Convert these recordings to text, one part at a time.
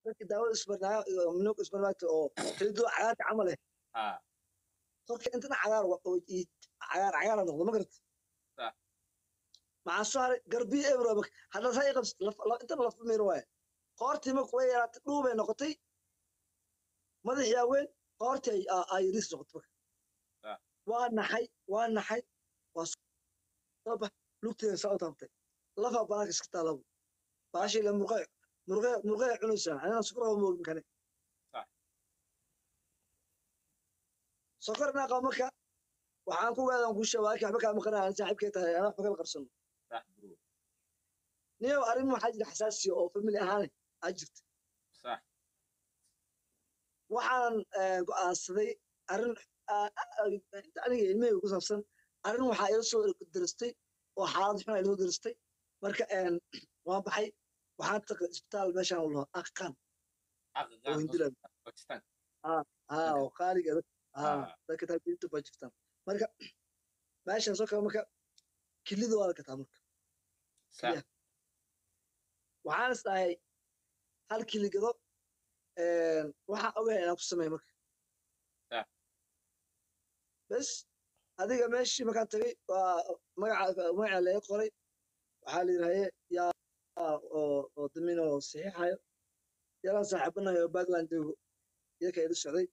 dadka daawada isbarnaa minuuq isbarnaata oo kalidu cagaarka camal eh ها korka intana cagaar oo cagaar noqdo ma garata صح maxaa soo haray garbiyo ebro hadda saa qabs intana laf meer waaye qoortii marka way yaraatay dhuubay noqotay madaxii weyn qoortii ay yariis noqotay صح waa naxay waa soo bax lugteeda saa u taabtay lafa banaanka iska taalabo baashii la murqay cunaysaa anana sukar oo moogin kane صح sokorna qabo marka waxaan ku waadan ku shabaaki waxba kaa maqanaa saaxiibkay tahay ana waxba kala qarsano صح برو niyo arrin waxaa jira xasaasiya oo family ahaan aa jirta صح waxaan go'aansaday arrin aniga ilmahayga ku saabsan arrin waxaa ila soo diristay oo xaalad xun ila soo diristay marka waan baxay waxaan tagay isbitaal meeshaan u lahaa aqan oo hindila باكستان oo qaaliga dadka taagtiinta baa jirtaan marka meeshaan soo kale marka kilida waa la gataa marka صح waxaan is dhahay hal kili gado waxaan ogahay inaan ku sameeyo marka صح bes adiga meeshii markaan tagay waa magaca laga qoray waxaa la yidhahaye yaa oo damin oo saxiixayo yalaan saaxiibanayo oo backland joogo iyaka ila socday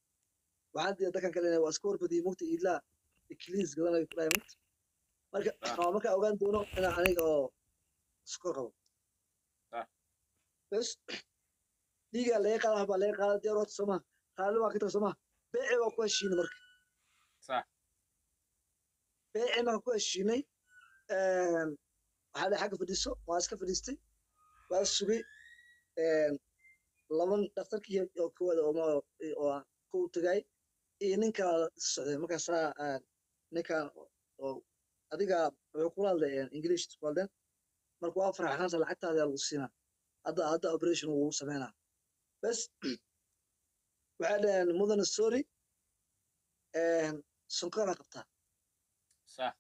waxaan diiday dadkan kale waa iska warbadiyey mugta ilaa ikiliis gadanayo ku dhahay mugta marka waa markaa ogaan doono inaan aniga oo sukor qabo bes dhiigaa laga qaada waxbaa laga qaada diyaar wata soomaa qaali waa ka taga soomaa beeci waa ku heshiinay marka صح beeci marka ku heshiinay waxaa la xagga fadhiiso waa iska fadhiistay waa sugay laban dhakhtarkii oo koowaad oo ku tagay iyo nin kala socday markaasaa ninkan oo adiga wuxuu kula hadlay english ku hadleen marka waa farxaansa lacagtaada lagu siinaa hadda operation uu sameynaa bes waxay dhaheen mudane sorry sonkora qabtaa صح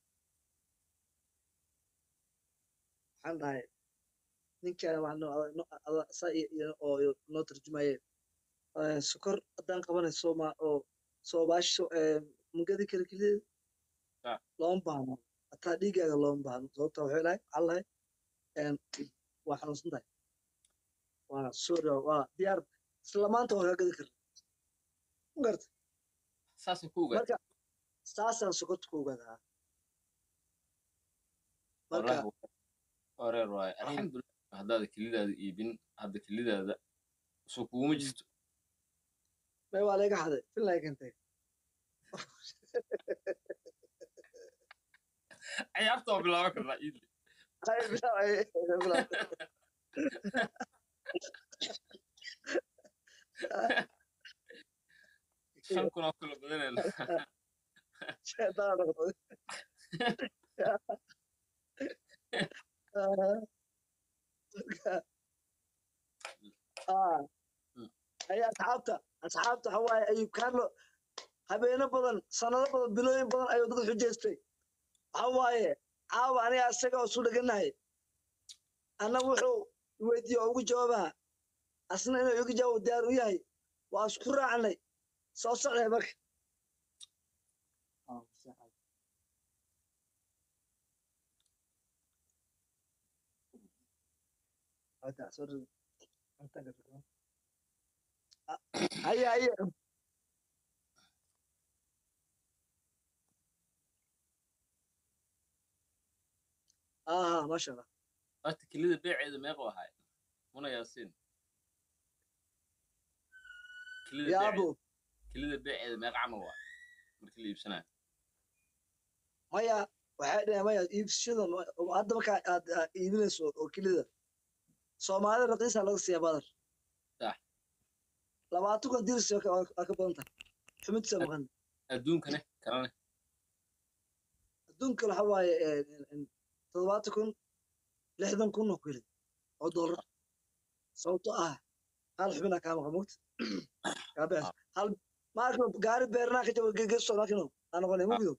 waxaan dhahay ninkan oo noo tarjumaye sokor haddaan qabanay oo soo baasho mugadi kale keliya looma baahno hataa dhiigaaga looma baahno sababta waxay lahay waxaa lahay waa xanuunsan tahay waa sorry waa diyaar isla maanta waa kaa gadi karna ma garta ساسا كوغا marka saasaan sokorta ku ogaadaa marka والله أورير واي الحمد لله هذا كليدا يبين هذا كليدا سوق ومجست may waa laga xaday fil laga keentay عيارته بالله كنا إيدي شن كنا كل بدنا شيطان noqday ay asxaabta waxa waaye ayub kaarlo habeeno badan sanado badan bilooyin badan ayuu dad xujaystay waxa waaye caawa aniga isaga oo isu dheganahay anna wuxuu weydiiye oo ugu jawaabaa asna inuu igu jawaabo diyaar u yahay waa isku raacnay soo socday marka هيا ما شاء الله أنت كليدا بيع إذا ما يقوى هاي هنا ياسين يا أبو كليدا بيع إذا ما يقعموا مركلي بسنة مايا waxay maya iibsashada hadda marka aad iibinayso oo kelida Soomaalida raqiis laga siiyaa badar صح 20 dirsi ka badan tahay xumid samaan adduunkana karane adduunka waxa waaye 70 60 oo kale oo dollar sababtoo ah hal xubina ka maqmuut ka baa hal maarka gaari beerna ka jabo gegeso laakiin aan qolay mugido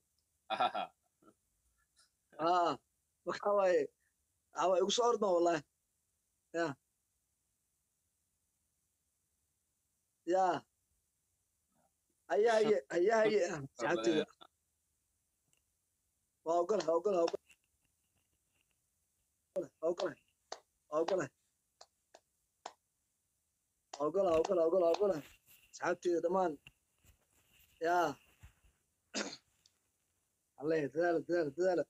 waxa waaye igu soo ordma wallahi ya يا هيا هيا هيا هيا ساعتي واقولها واقولها واقولها واقولها واقولها واقولها واقولها واقولها ساعتي دمان يا الله يدال دال دال